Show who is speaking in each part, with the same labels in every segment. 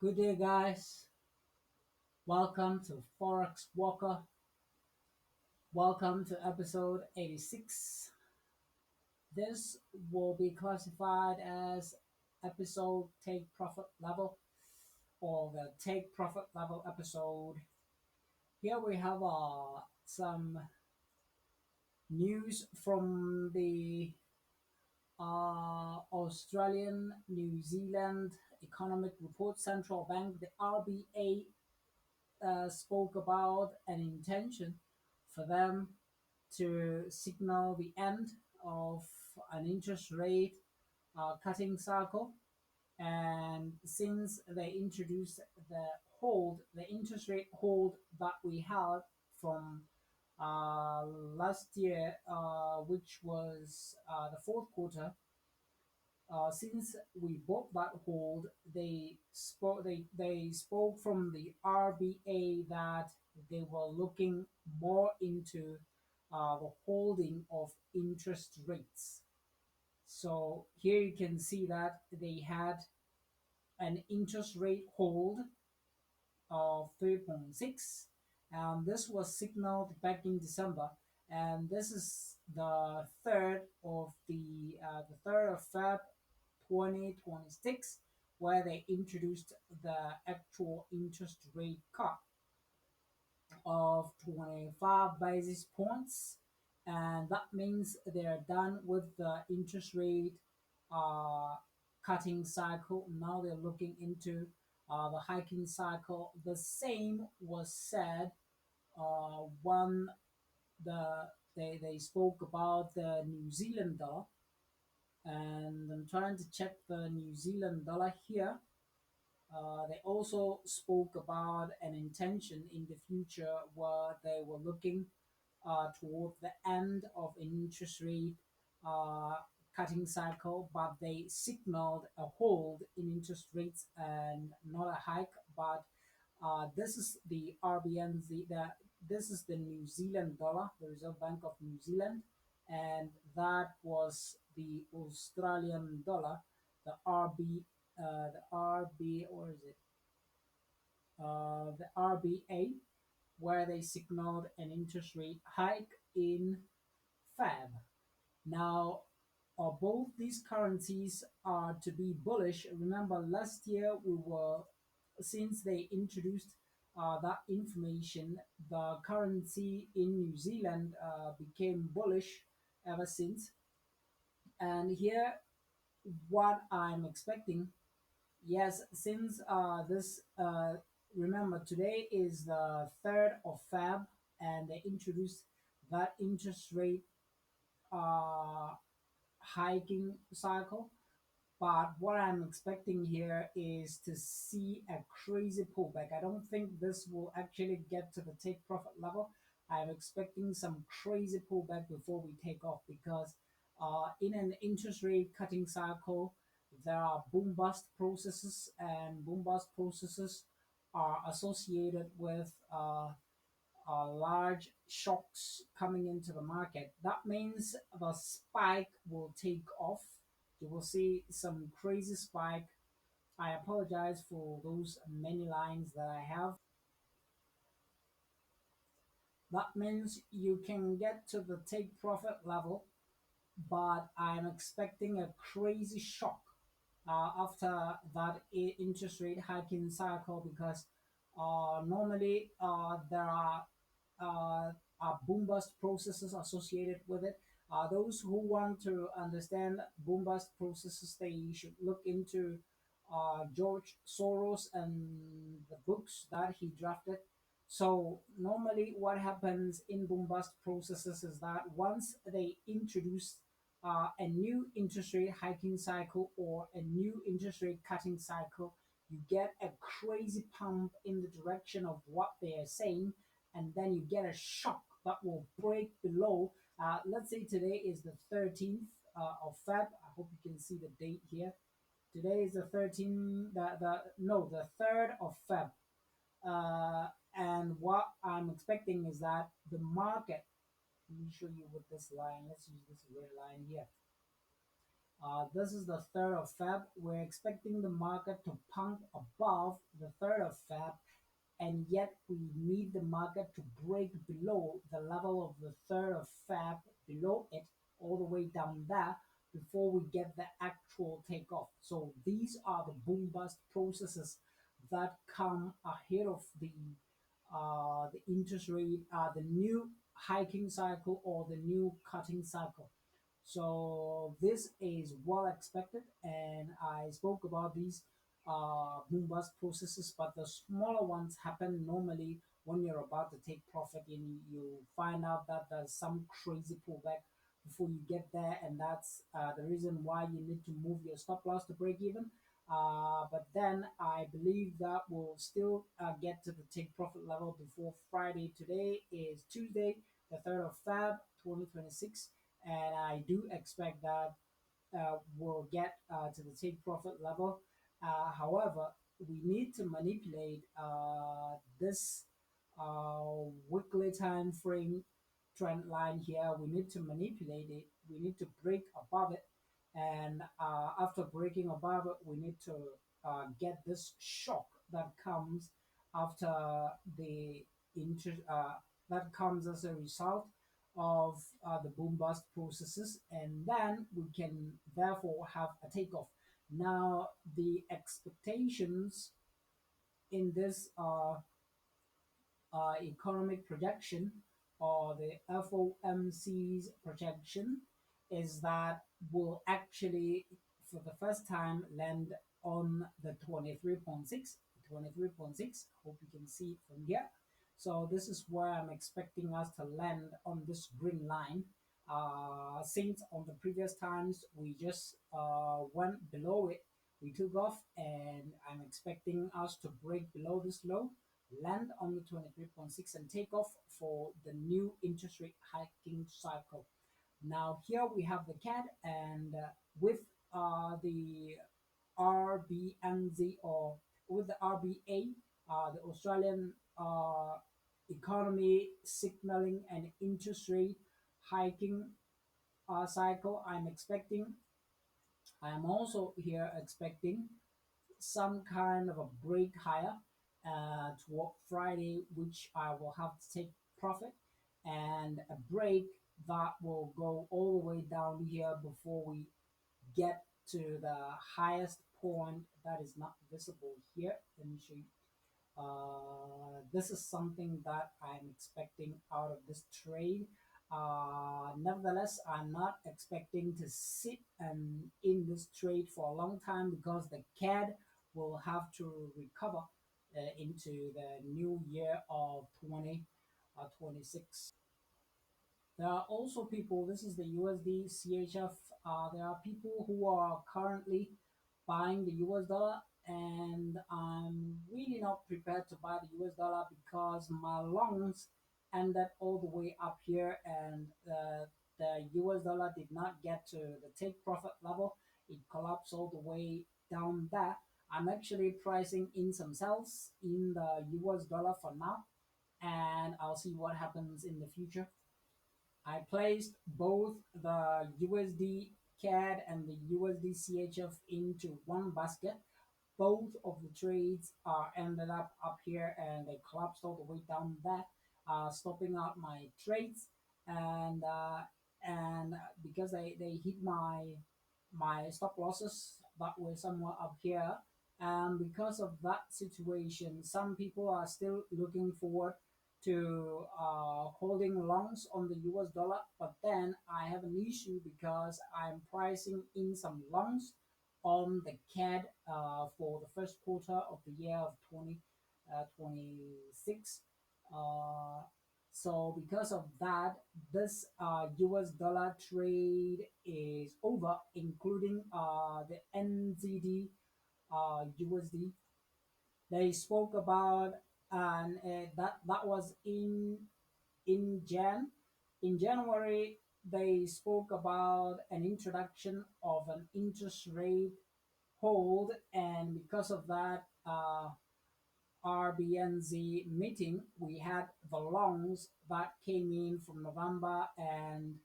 Speaker 1: Good day, guys. Welcome to Forex Walker. Welcome to episode 86. This will be classified as episode take profit level or the take profit level episode. Here we have some news from the Australian New Zealand Economic Report Central Bank, the RBA spoke about an intention for them to signal the end of an interest rate cutting cycle. And since they introduced the interest rate hold that we had from last year, which was the fourth quarter, since we bought that hold, they spoke from the RBA that they were looking more into the holding of interest rates. So here you can see that they had an interest rate hold of 3.6, and this was signaled back in December. And this is the third of Feb 2026, where they introduced the actual interest rate cut of 25 basis points, and that means they're done with the interest rate uh, cutting cycle. Now they're looking into the hiking cycle. The same was said when they spoke about the New Zealand dollar, and I'm trying to check the New Zealand dollar here. They also spoke about an intention in the future where they were looking toward the end of an interest rate cutting cycle, but they signaled a hold in interest rates and not a hike. But this is the RBNZ, this is the New Zealand dollar, the Reserve Bank of New Zealand, and that was the Australian dollar, the or is it the RBA, where they signaled an interest rate hike in Feb. Now, both these currencies are to be bullish. Remember, last year since they introduced that information, the currency in New Zealand became bullish ever since. And here, what I'm expecting, yes, since remember, today is the 3rd of Feb, and they introduced that interest rate uh, hiking cycle. But what I'm expecting here is to see a crazy pullback. I don't think this will actually get to the take profit level. I'm expecting some crazy pullback before we take off, because in an interest rate cutting cycle, there are boom bust processes, and boom bust processes are associated with large shocks coming into the market. That means the spike will take off. You will see some crazy spike. I apologize for those many lines that I have. That means you can get to the take profit level, but I'm expecting a crazy shock after that interest rate hiking cycle, because normally there are boom bust processes associated with it. Those who want to understand boom bust processes, they should look into George Soros and the books that he drafted. So normally, what happens in boom bust processes is that once they introduce a new interest rate hiking cycle or a new interest rate cutting cycle, you get a crazy pump in the direction of what they are saying, and then you get a shock that will break below. Let's say today is the 13th of Feb. I hope you can see the date here. Today is the 13th, the 3rd of Feb. And what I'm expecting is that the market, let me show you with this line, let's use this red line here. This is the 3rd of Feb. We're expecting the market to pump above the 3rd of Feb, and yet we need the market to break below the level of the 3rd of Feb, below it, all the way down there before we get the actual takeoff. So these are the boom bust processes that come ahead of the interest rate, the new hiking cycle or the new cutting cycle. So this is well expected, and I spoke about these boom bust processes, but the smaller ones happen normally when you're about to take profit and you find out that there's some crazy pullback before you get there, and that's the reason why you need to move your stop loss to break even. But then I believe that we'll still get to the take profit level before Friday. Today is Tuesday, the 3rd of Feb 2026, and I do expect that we'll get to the take profit level. However, we need to manipulate this weekly time frame trend line here. We need to manipulate it. We need to break above it, and after breaking above it, we need to get this shock that comes after the inter that comes as a result of the boom bust processes, and then we can therefore have a takeoff. Now, the expectations in this economic projection or the FOMC's projection is that will actually, for the first time, land on the 23.6. 23.6. Hope you can see it from here. So this is where I'm expecting us to land on this green line. Since on the previous times we just went below it, we took off, and I'm expecting us to break below this low, land on the 23.6, and take off for the new interest rate hiking cycle. Now here we have the CAD, and with the RBNZ, or with the RBA, the Australian economy signaling an interest rate hiking cycle, I am also here expecting some kind of a break higher toward Friday, which I will have to take profit, and a break that will go all the way down here before we get to the highest point that is not visible here. Let me show you. This is something that I'm expecting out of this trade. Nevertheless, I'm not expecting to sit in this trade for a long time because the CAD will have to recover into the new year of 2026. There are also people, this is the USD CHF. There are people who are currently buying the US dollar, and I'm really not prepared to buy the US dollar because my longs ended all the way up here, and the US dollar did not get to the take profit level. It collapsed all the way down there. I'm actually pricing in some sells in the US dollar for now, and I'll see what happens in the future. I placed both the USD CAD and the USD CHF into one basket. Both of the trades are ended up here, and they collapsed all the way down there, stopping out my trades, and because they hit my stop losses that were somewhere up here, and because of that situation, some people are still looking forward to holding longs on the US dollar, but then I have an issue because I'm pricing in some longs on the CAD for the first quarter of the year of 2026. So because of that, this US dollar trade is over, including the NZD USD. They spoke about, and that was in January. They spoke about an introduction of an interest rate hold, and because of that RBNZ meeting, we had the longs that came in from November, and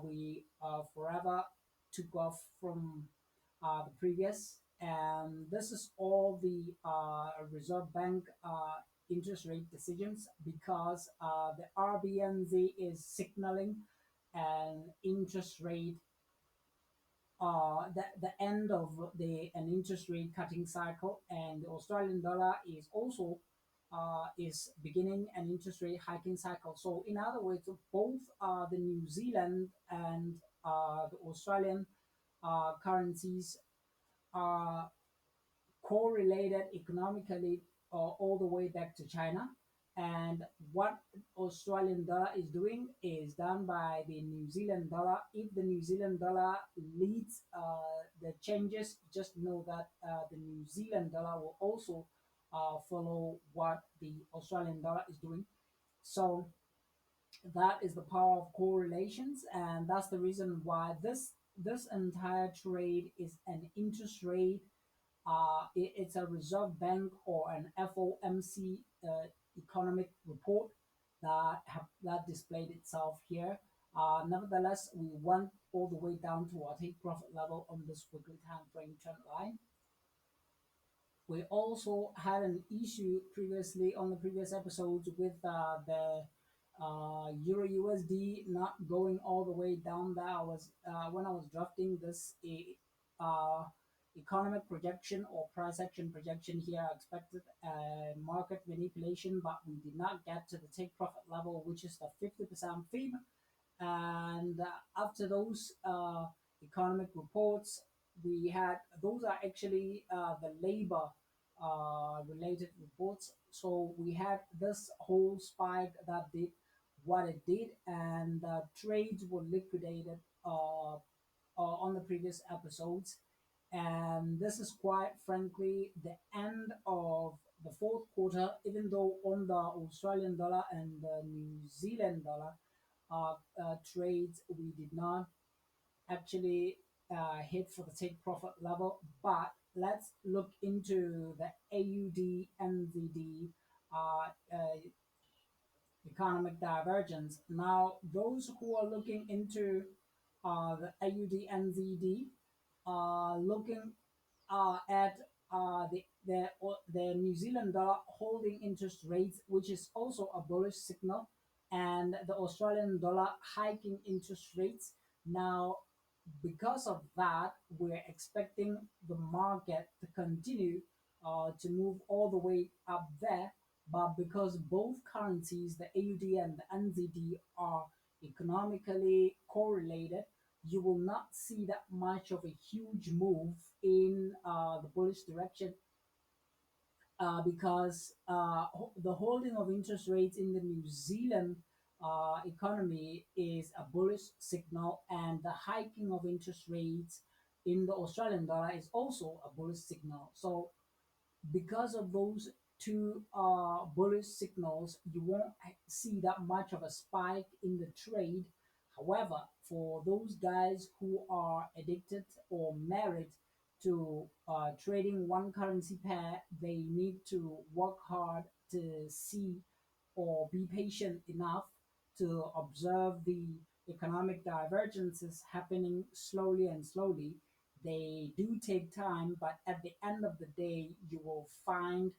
Speaker 1: we forever took off from the previous. And this is all the Reserve Bank interest rate decisions because the RBNZ is signaling an interest rate, the end of an interest rate cutting cycle, and the Australian dollar is also is beginning an interest rate hiking cycle. So in other words, both the New Zealand and the Australian currencies are correlated economically all the way back to China. And what Australian dollar is doing is done by the New Zealand dollar. If the New Zealand dollar leads the changes, just know that the New Zealand dollar will also follow what the Australian dollar is doing. So that is the power of correlations, and that's the reason why this entire trade is an interest rate, it's a Reserve Bank or an FOMC economic report that displayed itself here. Nevertheless, we went all the way down to our take profit level on this weekly time frame trend line. We also had an issue previously on the previous episodes with the Euro USD not going all the way down there. I was when I was drafting this economic projection or price action projection here, I expected market manipulation, but we did not get to the take profit level, which is the 50% fib. And after those economic reports, we had those are actually the labor related reports. So we had this whole spike that did what it did, and trades were liquidated on the previous episodes. And this is quite frankly the end of the fourth quarter, even though on the Australian dollar and the New Zealand dollar trades, we did not actually hit for the take profit level. But let's look into the AUD NZD economic divergence. Now, those who are looking into the AUD NZD are looking at the New Zealand dollar holding interest rates, which is also a bullish signal, and the Australian dollar hiking interest rates. Now, because of that, we're expecting the market to continue to move all the way up there. But because both currencies, the AUD and the NZD, are economically correlated, you will not see that much of a huge move in the bullish direction because the holding of interest rates in the New Zealand economy is a bullish signal, and the hiking of interest rates in the Australian dollar is also a bullish signal. So because of those two bullish signals, you won't see that much of a spike in the trade. However, for those guys who are addicted or married to trading one currency pair, they need to work hard to see or be patient enough to observe the economic divergences happening slowly and slowly. They do take time, but at the end of the day, you will find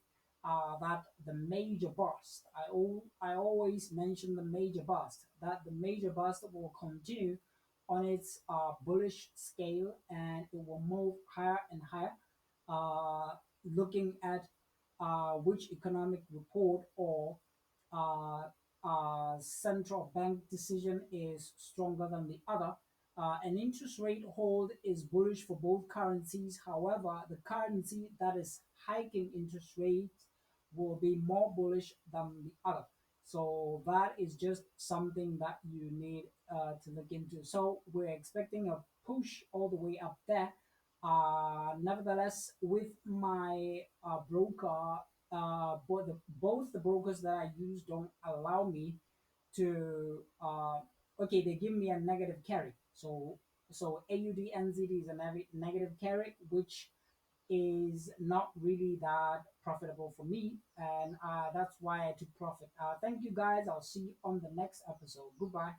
Speaker 1: that the major bust, I always mention the major bust, that the major bust will continue on its bullish scale, and it will move higher and higher, uh, looking at which economic report or uh, central bank decision is stronger than the other. An interest rate hold is bullish for both currencies. However, the currency that is hiking interest rates will be more bullish than the other. So that is just something that you need to look into. So we're expecting a push all the way up there. Nevertheless, with my broker, both the brokers that I use don't allow me to okay, they give me a negative carry. So AUD NZD is a negative carry, which is not really that profitable for me, and that's why I took profit. Thank you guys. I'll see you on the next episode. Goodbye.